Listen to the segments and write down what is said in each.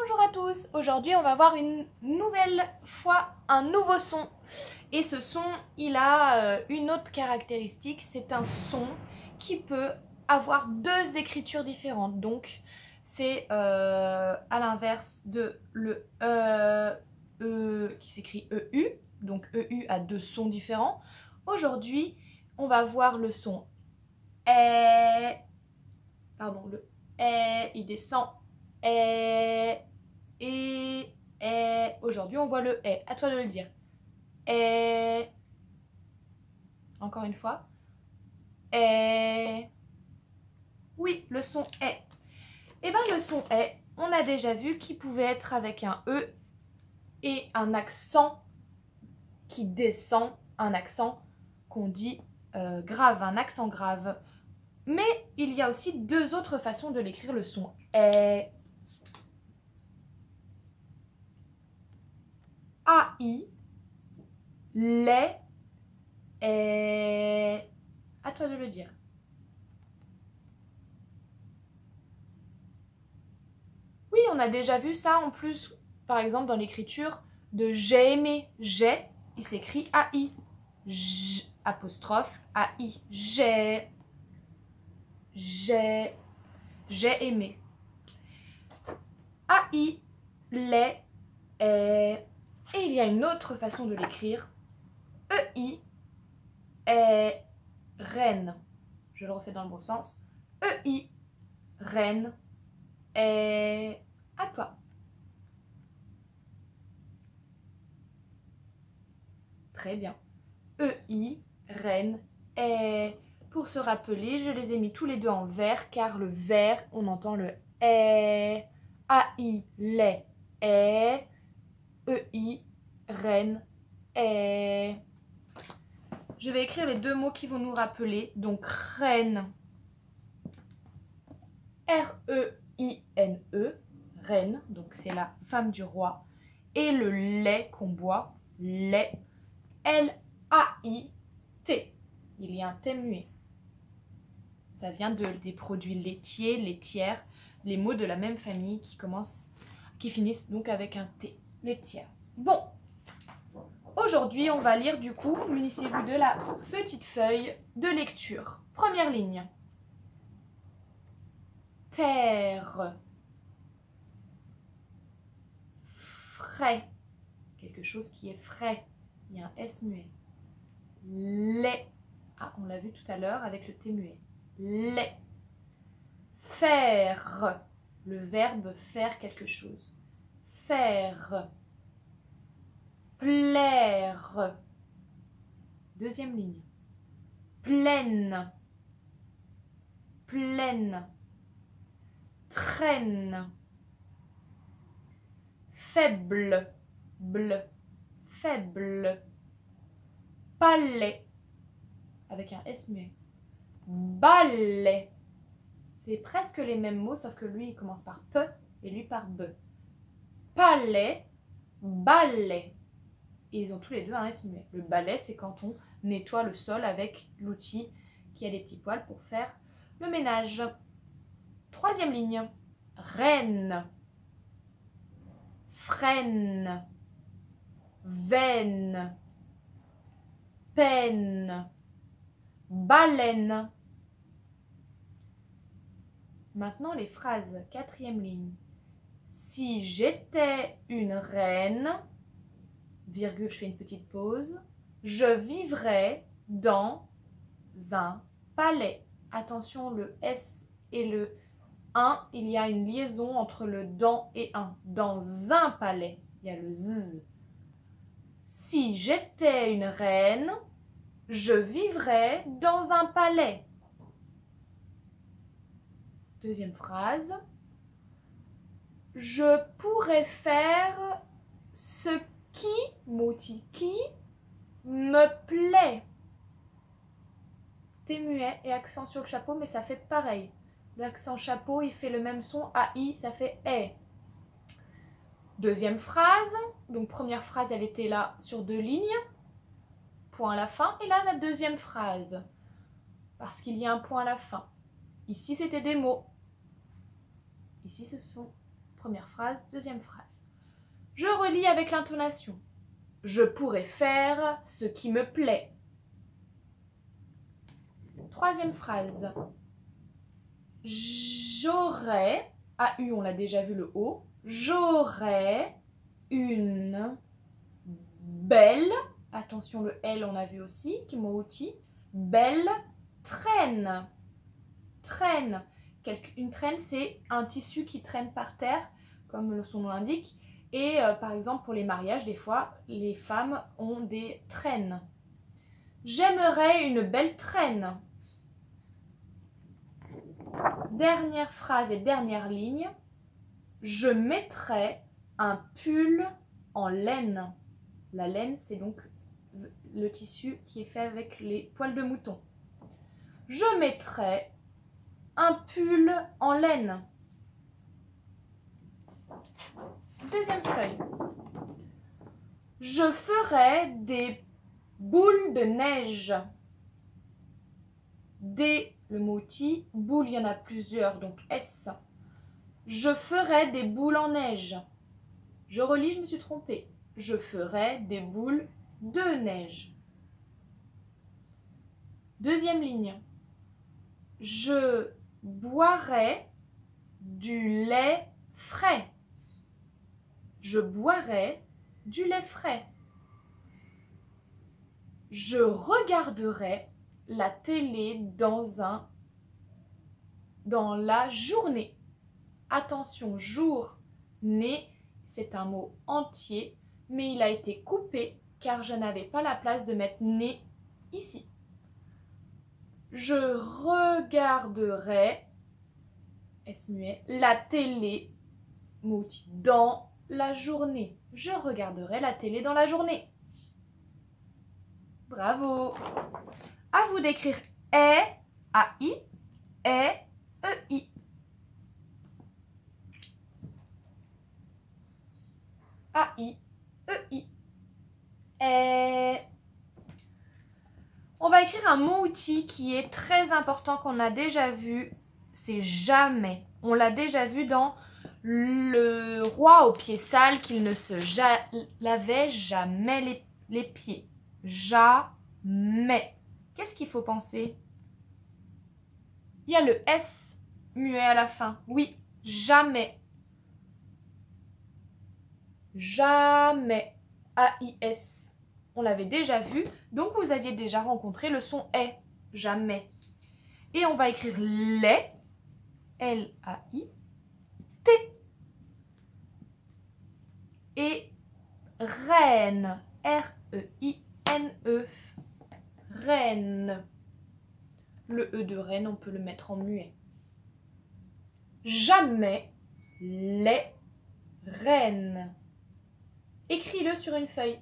Bonjour à tous, aujourd'hui on va voir une nouvelle fois un nouveau son. Et ce son, il a une autre caractéristique, c'est un son qui peut avoir deux écritures différentes. Donc c'est à l'inverse de le qui s'écrit EU, donc EU a deux sons différents. Aujourd'hui, on va voir le son pardon, le il descend et aujourd'hui on voit le à toi de le dire. Encore une fois. Oui, le son est. Et bien le son est, on a déjà vu qu'il pouvait être avec un E et un accent qui descend, un accent qu'on dit grave, un accent grave. Mais il y a aussi deux autres façons de l'écrire, le son est. AI, les, est. À toi de le dire. Oui, on a déjà vu ça en plus, par exemple dans l'écriture de j'ai aimé, j'ai, il s'écrit AI. J, apostrophe, AI, j'ai aimé. AI, les, est. Et il y a une autre façon de l'écrire. EI, est, reine. Je le refais dans le bon sens. EI, reine, est. À toi. Très bien. EI, reine, est. Pour se rappeler, je les ai mis tous les deux en vert, car le vert, on entend le est. AI, les, est. EI, reine, est. Je vais écrire les deux mots qui vont nous rappeler. Donc, reine, R-E-I-N-E, reine, donc c'est la femme du roi. Et le lait qu'on boit, lait, L-A-I-T. Il y a un T muet. Ça vient des produits laitiers, laitières, les mots de la même famille qui finissent donc avec un T, laitière. Bon, aujourd'hui on va lire du coup, munissez-vous de la petite feuille de lecture. Première ligne. Terre. Frais. Quelque chose qui est frais. Il y a un S muet. Lait. Ah, on l'a vu tout à l'heure avec le T muet. Lait. Faire. Le verbe faire quelque chose. Faire. Plaire. Deuxième ligne. Pleine. Pleine. Traîne. Faible. Bleu. Faible. Palais. Avec un S muet. Balai. C'est presque les mêmes mots, sauf que lui, il commence par P et lui par B. Palais, balai. Et ils ont tous les deux un S muet. Le balai, c'est quand on nettoie le sol avec l'outil qui a des petits poils pour faire le ménage. Troisième ligne. Reine. Freine. Veine. Peine. Baleine. Maintenant les phrases. Quatrième ligne. Si j'étais une reine, virgule, je fais une petite pause, je vivrais dans un palais. Attention, le S et le 1, il y a une liaison entre le dans et un. Dans un palais, il y a le Z. Si j'étais une reine, je vivrais dans un palais. Deuxième phrase. Je pourrais faire ce qui, mot-ti, qui me plaît. T muet et accent sur le chapeau, mais ça fait pareil. L'accent chapeau, il fait le même son. AI, ça fait est. Deuxième phrase. Donc première phrase, elle était là sur deux lignes. Point à la fin. Et là, la deuxième phrase. Parce qu'il y a un point à la fin. Ici, c'était des mots. Ici, ce sont première phrase, deuxième phrase. Je relis avec l'intonation. Je pourrais faire ce qui me plaît. Troisième phrase. J'aurais, AU on l'a déjà vu le O, j'aurais une belle, attention le L on a vu aussi, qui mot outil, belle traîne. Traîne. Une traîne c'est un tissu qui traîne par terre, comme son nom l'indique, et par exemple pour les mariages, des fois les femmes ont des traînes. J'aimerais une belle traîne. Dernière phrase et dernière ligne. Je mettrais un pull en laine. La laine, c'est donc le tissu qui est fait avec les poils de mouton. Je mettrais un pull en laine. Deuxième feuille. Je ferais des boules de neige. Le mot outil, boule, il y en a plusieurs, donc S. Je ferai des boules en neige. Je relis, je me suis trompée. Je ferai des boules de neige. Deuxième ligne. Je boirai du lait frais. Je boirai du lait frais. Je regarderai la télé dans la journée. Attention, journée, c'est un mot entier, mais il a été coupé car je n'avais pas la place de mettre né ici. Je regarderai la télé dans la journée. Je regarderai la télé dans la journée. Bravo! À vous d'écrire A-I, E-I. A-I, E-I. On va écrire un mot outil qui est très important qu'on a déjà vu. C'est jamais. On l'a déjà vu dans le roi aux pieds sales qu'il ne se lavait jamais les pieds. Jamais. Qu'est-ce qu'il faut penser? Il y a le S muet à la fin. Oui, jamais. Jamais. A-I-S. On l'avait déjà vu, donc vous aviez déjà rencontré le son E. Jamais. Et on va écrire lait. L-A-I-T. Et reine. R-E-I-N-E. Reine. Le E de reine, on peut le mettre en muet. Jamais les reines. Écris-le sur une feuille.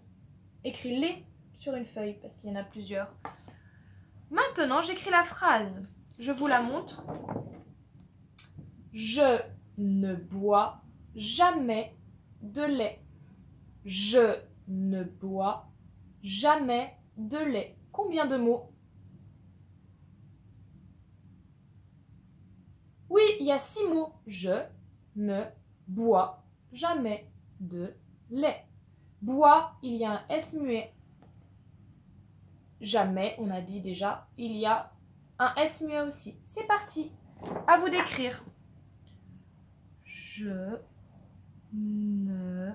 Écris-les sur une feuille parce qu'il y en a plusieurs. Maintenant, j'écris la phrase. Je vous la montre. Je ne bois jamais de lait. Je ne bois jamais de lait. Combien de mots? Oui, il y a 6 mots. Je ne bois jamais de lait. Bois, il y a un S muet. Jamais, on a dit déjà, il y a un S muet aussi. C'est parti. À vous d'écrire. Je ne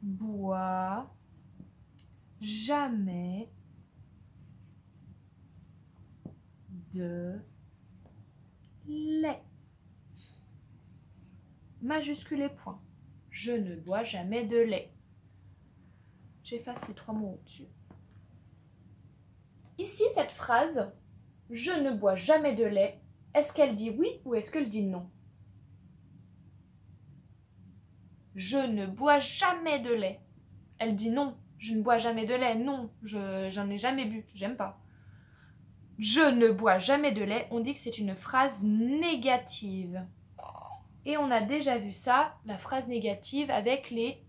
bois jamais de lait. Majuscule et point. Je ne bois jamais de lait. J'efface les 3 mots au-dessus. Ici, cette phrase, je ne bois jamais de lait, est-ce qu'elle dit oui ou est-ce qu'elle dit non? Je ne bois jamais de lait. Elle dit non, je ne bois jamais de lait. Non, j'en ai jamais bu, j'aime pas. Je ne bois jamais de lait, on dit que c'est une phrase négative. Et on a déjà vu ça, la phrase négative, avec les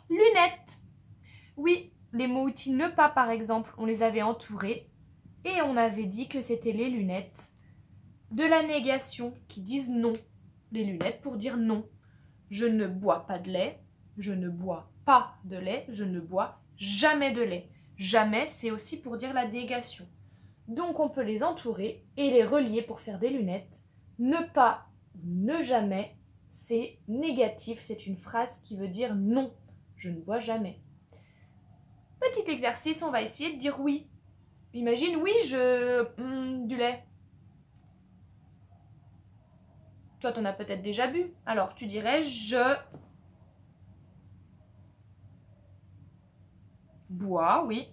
lunettes. Oui, les mots outils ne pas par exemple, on les avait entourés et on avait dit que c'était les lunettes de la négation qui disent non. les lunettes pour dire non. Je ne bois pas de lait, je ne bois pas de lait, je ne bois jamais de lait. Jamais, c'est aussi pour dire la négation. Donc on peut les entourer et les relier pour faire des lunettes. Ne pas, ne jamais, c'est négatif, c'est une phrase qui veut dire non, je ne bois jamais. Petit exercice, on va essayer de dire oui. Imagine, oui, du lait. Toi, t'en as peut-être déjà bu. Alors, tu dirais je bois, oui.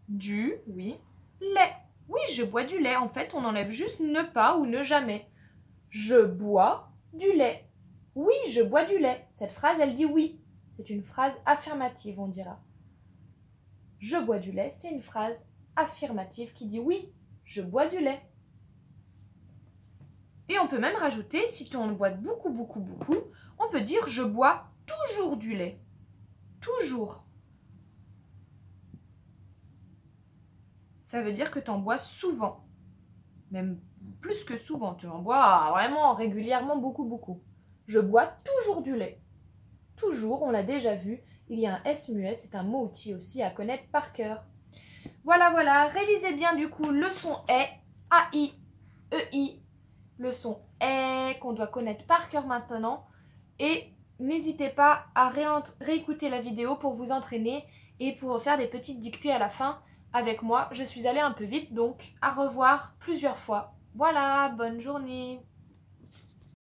Du, oui. Lait. Oui, je bois du lait. En fait, on enlève juste ne pas ou ne jamais. Je bois du lait. Oui, je bois du lait. Cette phrase, elle dit oui. C'est une phrase affirmative, on dira. Je bois du lait, c'est une phrase affirmative qui dit oui, je bois du lait. Et on peut même rajouter, si on boit beaucoup, on peut dire je bois toujours du lait. Toujours. Ça veut dire que tu en bois souvent. Même plus que souvent. Tu en bois vraiment régulièrement beaucoup. Je bois toujours du lait. Toujours, on l'a déjà vu, il y a un S muet, c'est un mot outil aussi à connaître par cœur. Voilà, révisez bien du coup le son est, A-I, E-I, le son est qu'on doit connaître par cœur maintenant. Et n'hésitez pas à réécouter la vidéo pour vous entraîner et pour faire des petites dictées à la fin avec moi. Je suis allée un peu vite, donc à revoir plusieurs fois. Voilà, bonne journée.